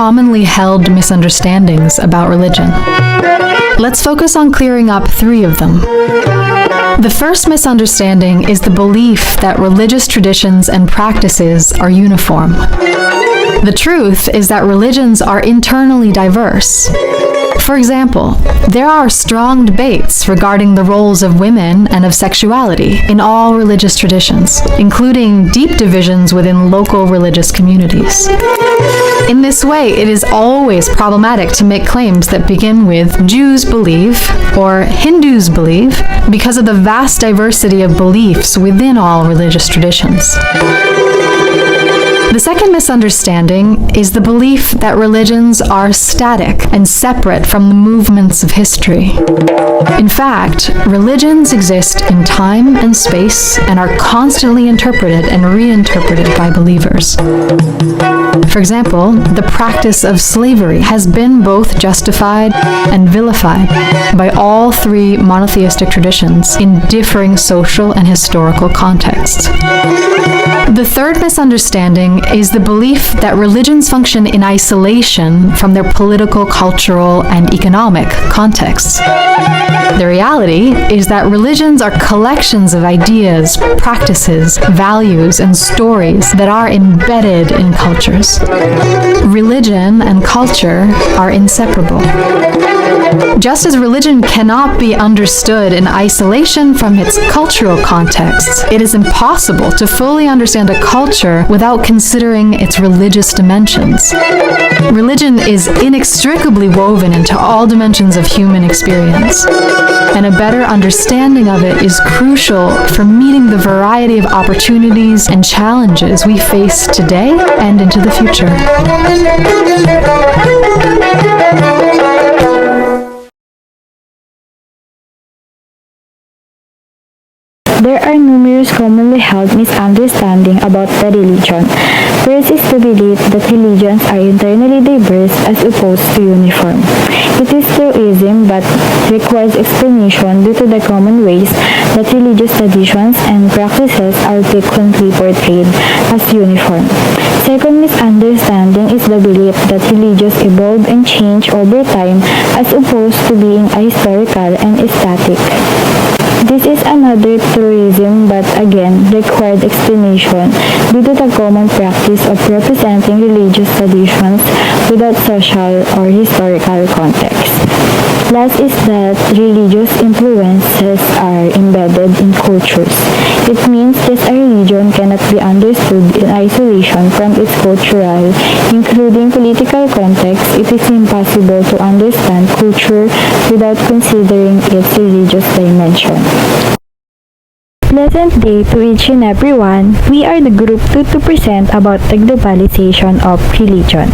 commonly held misunderstandings about religion. Let's focus on clearing up 3 of them. The first misunderstanding is the belief that religious traditions and practices are uniform. The truth is that religions are internally diverse. For example, there are strong debates regarding the roles of women and of sexuality in all religious traditions, including deep divisions within local religious communities. In this way, it is always problematic to make claims that begin with "Jews believe" or "Hindus believe" because of the vast diversity of beliefs within all religious traditions. The second misunderstanding is the belief that religions are static and separate from the movements of history. In fact, religions exist in time and space and are constantly interpreted and reinterpreted by believers. For example, the practice of slavery has been both justified and vilified by all 3 monotheistic traditions in differing social and historical contexts. The third misunderstanding is the belief that religions function in isolation from their political, cultural, and economic contexts. The reality is that religions are collections of ideas, practices, values, and stories that are embedded in cultures. Religion and culture are inseparable. Just as religion cannot be understood in isolation from its cultural contexts, it is impossible to fully understand a culture without considering its religious dimensions. Religion is inextricably woven into all dimensions of human experience, and a better understanding of it is crucial for meeting the variety of opportunities and challenges we face today and into the future. There are numerous commonly held misunderstandings about the religion. First is the belief that religions are internally diverse as opposed to uniform. It is truism but requires explanation due to the common ways that religious traditions and practices are frequently portrayed as uniform. Second misunderstanding is the belief that religions evolve and change over time as opposed to being ahistorical and static. This is another truism but again required explanation due to the common practice of representing religious traditions without social or historical context. Last is that religious influences are embedded in cultures. It means that a religion cannot be understood in isolation from its cultural, including political context. It is impossible to understand culture without considering its religious dimension. Pleasant day to each and everyone. We are the group 2 to present about the globalization of religion.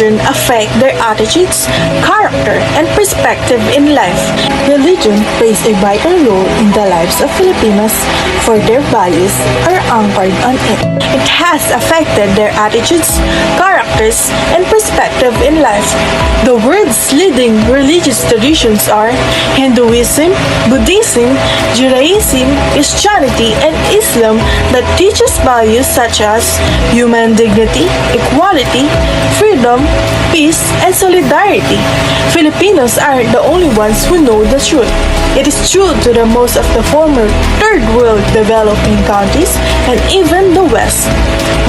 religion affect their attitudes, character, and perspective in life. Religion plays a vital role in the lives of Filipinos, for their values are anchored on it. It has affected their attitudes, characters, and perspective in life. The world's leading religious traditions are Hinduism, Buddhism, Judaism, Christianity, and Islam that teaches values such as human dignity, equality, freedom, peace, and solidarity. Filipinos aren't the only ones who know the truth. It is true to the most of the former third world developing countries and even the West.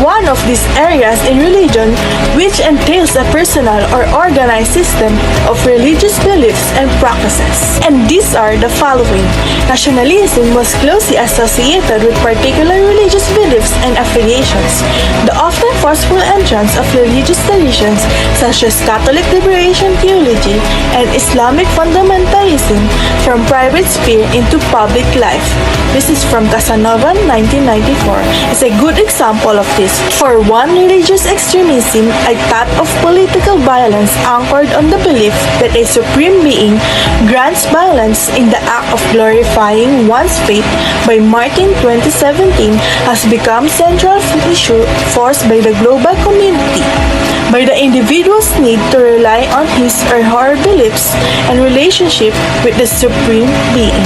One of these areas in religion which entails a personal or organized system of religious beliefs and practices. And these are the following. Nationalism was closely associated with particular religious beliefs and affiliations. The often forceful entrance of religious traditions such as Catholic liberation theology and Islamic fundamentalism from private sphere into public life. This is from Casanova, 1994. Is a good example of this. For one, religious extremism, a type of political violence anchored on the belief that a supreme being grants violence in the act of glorifying one's faith by Martin 2017 has become central issue forced by the global community, by the individual's need to rely on his or her beliefs and relationship with the supreme being.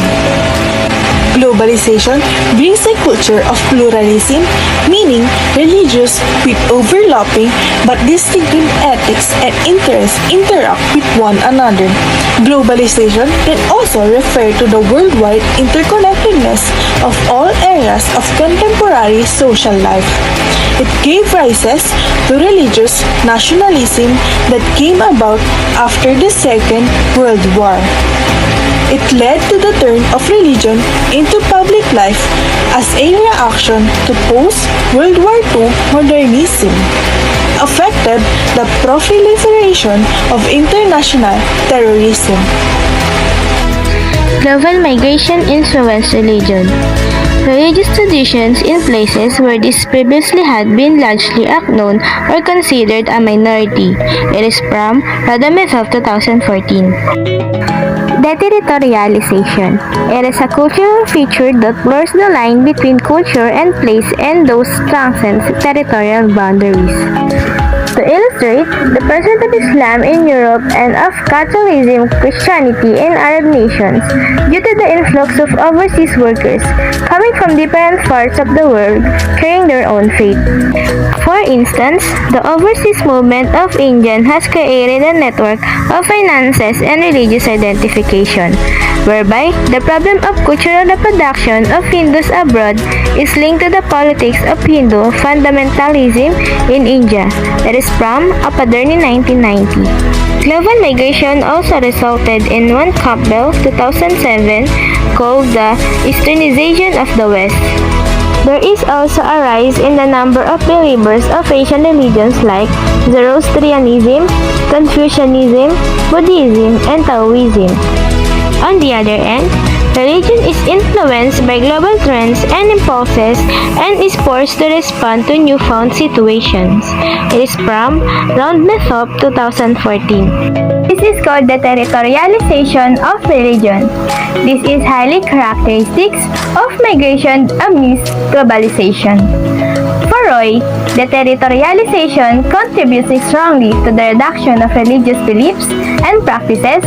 Globalization brings a culture of pluralism, meaning religious with overlapping but distinct ethics and interests interact with one another. Globalization can also refer to the worldwide interconnectedness of all areas of contemporary social life. It gave rises to religious nationalism that came about after the Second World War. It led to the turn of religion into public life as a reaction to post-World War II modernism, affected the proliferation of international terrorism. Global migration influenced religion. Religious traditions in places where this previously had been largely unknown or considered a minority. It is from Radameth of 2014. Deterritorialization. It is a cultural feature that blurs the line between culture and place and thus transcends territorial boundaries. To illustrate, the presence of Islam in Europe and of Catholicism, Christianity in Arab nations due to the influx of overseas workers coming from different parts of the world carrying their own faith. For instance, the overseas movement of India has created a network of finances and religious identification, whereby the problem of cultural reproduction of Hindus abroad is linked to the politics of Hindu fundamentalism in India. It is from Apaderni 1990. Global migration also resulted in one Campbell 2007 called the Easternization of the West. There is also a rise in the number of believers of Asian religions like Zoroastrianism, Confucianism, Buddhism, and Taoism. On the other end, religion is influenced by global trends and impulses and is forced to respond to newfound situations. It is from Roundmethop 2014. This is called the territorialization of religion. This is highly characteristic of migration amidst globalization. For Roy, the territorialization contributes strongly to the reduction of religious beliefs and practices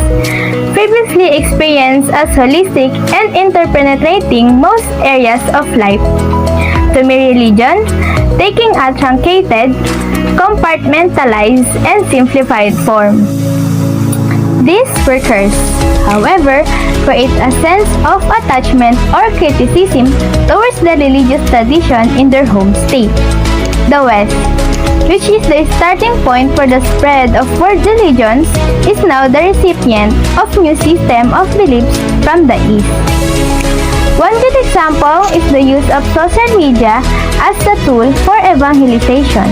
previously experienced as holistic and interpenetrating most areas of life. To me, religion, taking a truncated, compartmentalized, and simplified form. These workers, however, create a sense of attachment or criticism towards the religious tradition in their home state. The West, which is the starting point for the spread of world religions, is now the recipient of new system of beliefs from the East. One good example is the use of social media as a tool for evangelization.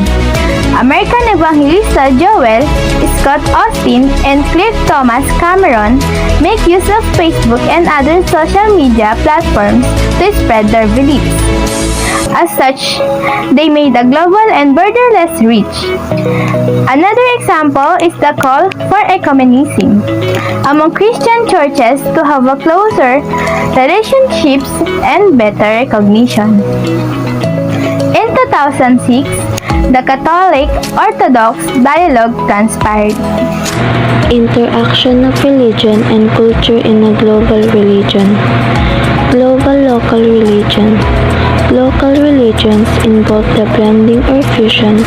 American evangelista Joel Scott Austin and Cliff Thomas Cameron make use of Facebook and other social media platforms to spread their beliefs. As such, they made a global and borderless reach. Another example is the call for ecumenism among Christian churches to have a closer relationships and better recognition. In 2006, the Catholic Orthodox dialogue transpired. Interaction of religion and culture in a global religion. Global-local religion. Local religions involve the blending or fusion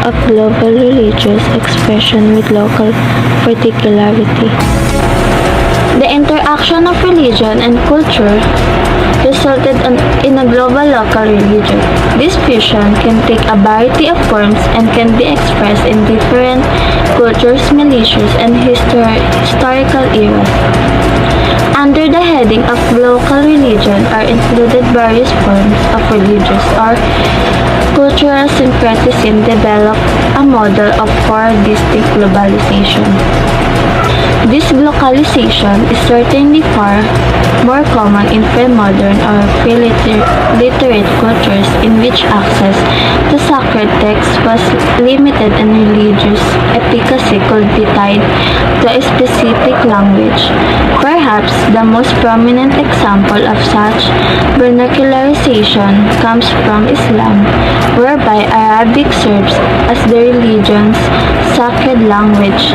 of global religious expression with local particularity. The interaction of religion and culture resulted in a global-local religion. This fusion can take a variety of forms and can be expressed in different cultures, milieus, and historical eras. Under the heading of local religion are included various forms of religious or cultural syncretism develop a model of four distinct globalization. This localization is certainly far more common in pre-modern or pre-literate cultures in which access to sacred texts was limited and religious efficacy could be tied to a specific language. Perhaps the most prominent example of such vernacularization comes from Islam, whereby Arabic serves as the religion's sacred language,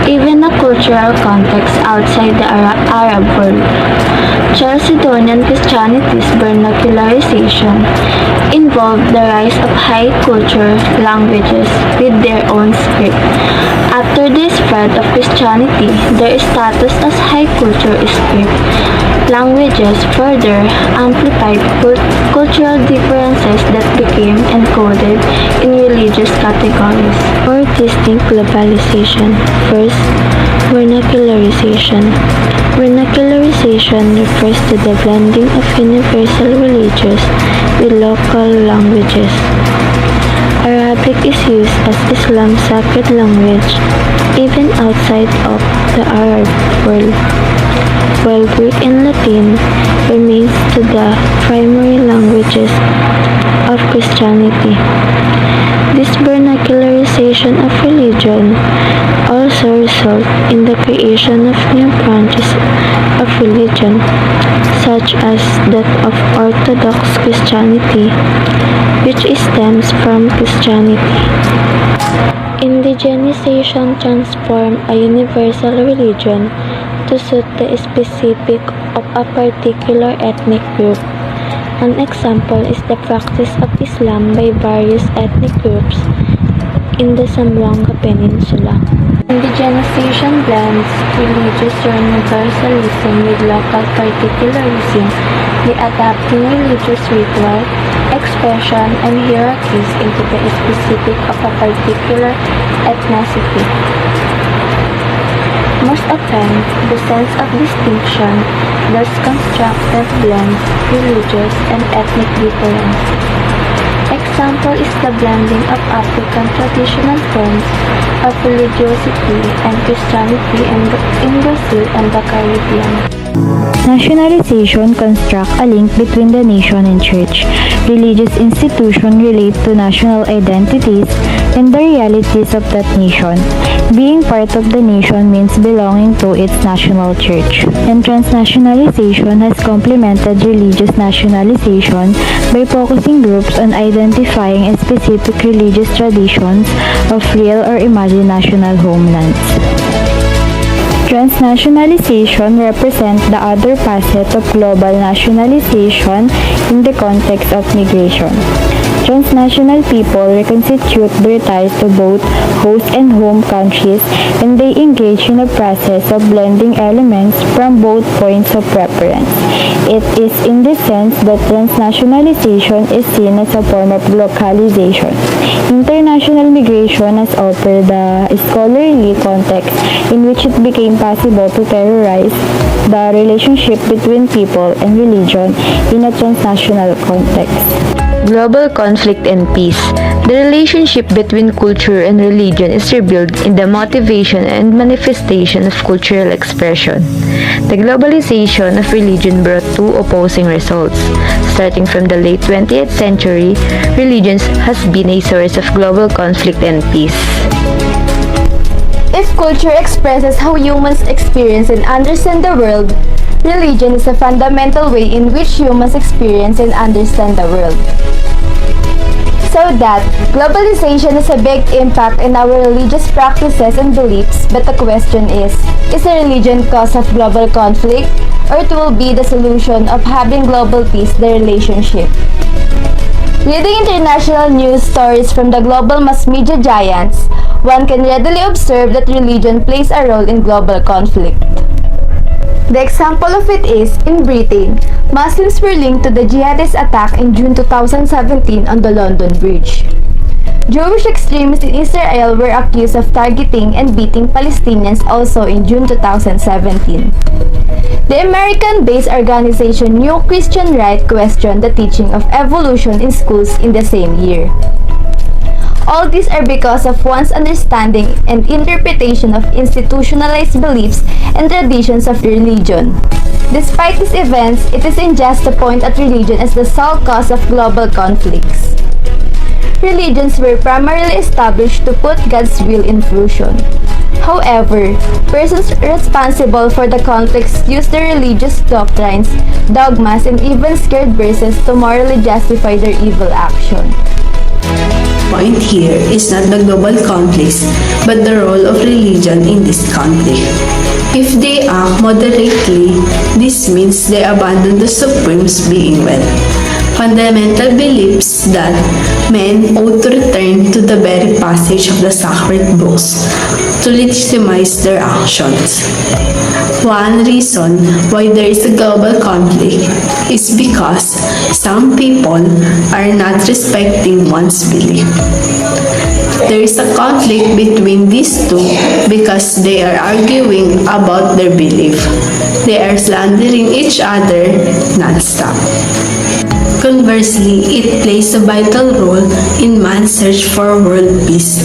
even a cultural context outside the Arab world. Chalcedonian Christianity's vernacularization involved the rise of high culture languages with their own script. After the spread of Christianity, their status as high culture script languages further amplified cultural differences that became encoded in religious categories. Or distinct globalization. First, vernacularization. Vernacularization refers to the blending of universal religious with local languages. Arabic is used as Islam's sacred language even outside of the Arab world, while Greek and Latin remains to the primary languages of Christianity. This vernacularization of religion also results in the creation of new branches of religion, such as that of Orthodox Christianity, which stems from Christianity. Indigenization transformed a universal religion to suit the specific of a particular ethnic group. An example is the practice of Islam by various ethnic groups in the Zamboanga Peninsula. Indigenization blends religious universalism with local particularism by adapting religious ritual, expression, and hierarchies into the specific of a particular ethnicity. Most often, the sense of distinction thus constructed blends religious and ethnic difference. Example is the blending of African traditional forms of religiosity and Christianity in Brazil and the Caribbean. Nationalization constructs a link between the nation and church. Religious institutions relate to national identities and the realities of that nation. Being part of the nation means belonging to its national church. And transnationalization has complemented religious nationalization by focusing groups on identifying a specific religious traditions of real or imagined national homelands. Transnationalization represents the other facet of global nationalization in the context of migration. Transnational people reconstitute their ties to both host and home countries, and they engage in a process of blending elements from both points of reference. It is in this sense that transnationalization is seen as a form of localization. International migration has offered a scholarly context in which it became possible to theorize the relationship between people and religion in a transnational context. Global conflict and peace. The relationship between culture and religion is revealed in the motivation and manifestation of cultural expression. The globalization of religion brought two opposing results. Starting from the late 20th century, religion has been a source of global conflict and peace. If culture expresses how humans experience and understand the world, religion is a fundamental way in which humans experience and understand the world. So that globalization has a big impact in our religious practices and beliefs, but the question is the religion cause of global conflict, or it will be the solution of having global peace the relationship? Reading international news stories from the global mass media giants, one can readily observe that religion plays a role in global conflict. The example of it is, in Britain, Muslims were linked to the jihadist attack in June 2017 on the London Bridge. Jewish extremists in Israel were accused of targeting and beating Palestinians also in June 2017. The American-based organization New Christian Right questioned the teaching of evolution in schools in the same year. All these are because of one's understanding and interpretation of institutionalized beliefs and traditions of religion. Despite these events, it is unjust to point at religion as the sole cause of global conflicts. Religions were primarily established to put God's will in fruition. However, persons responsible for the conflicts use their religious doctrines, dogmas, and even scared verses to morally justify their evil action. Point here is not the global conflicts, but the role of religion in this conflict. If they act moderately, this means they abandon the supreme's being well. Fundamental beliefs that men ought to return to the very passage of the sacred books to legitimize their actions. One reason why there is a global conflict is because some people are not respecting one's belief. There is a conflict between these two because they are arguing about their belief. They are slandering each other non-stop. Conversely, it plays a vital role in man's search for world peace.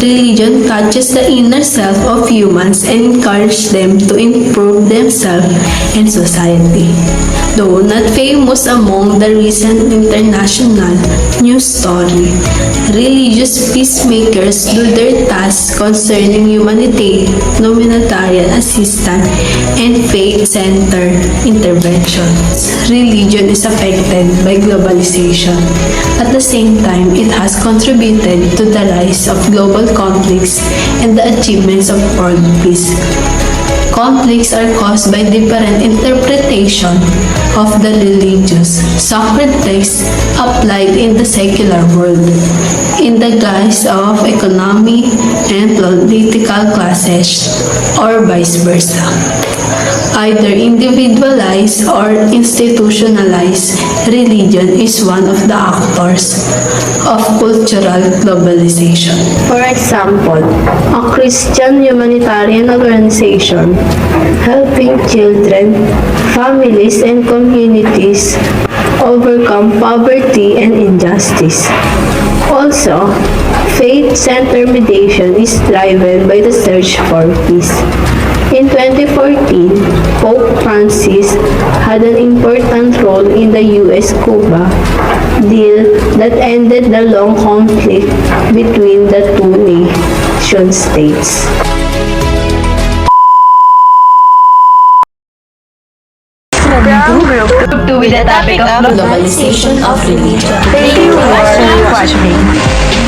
Religion touches the inner self of humans and encourages them to improve themselves and society. Though not famous among the recent international news story, religious peacemakers do their tasks concerning humanitarian assistance and faith-centered interventions. Religion is affected by globalization. At the same time, it has contributed to the rise of global conflicts and the achievements of world peace. Conflicts are caused by different interpretation of the religious sacred texts applied in the secular world, in the guise of economic and political classes, or vice versa. Either individualized or institutionalized, religion is one of the actors of cultural globalization. For example, a Christian humanitarian organization helping children, families, and communities overcome poverty and injustice. Also, faith-centered mediation is driven by the search for peace. In 2014, Pope Francis had an important role in the US-Cuba deal that ended the long conflict between the two nation states. Group 2 with the topic of Globalization of religion. Thank you for watching.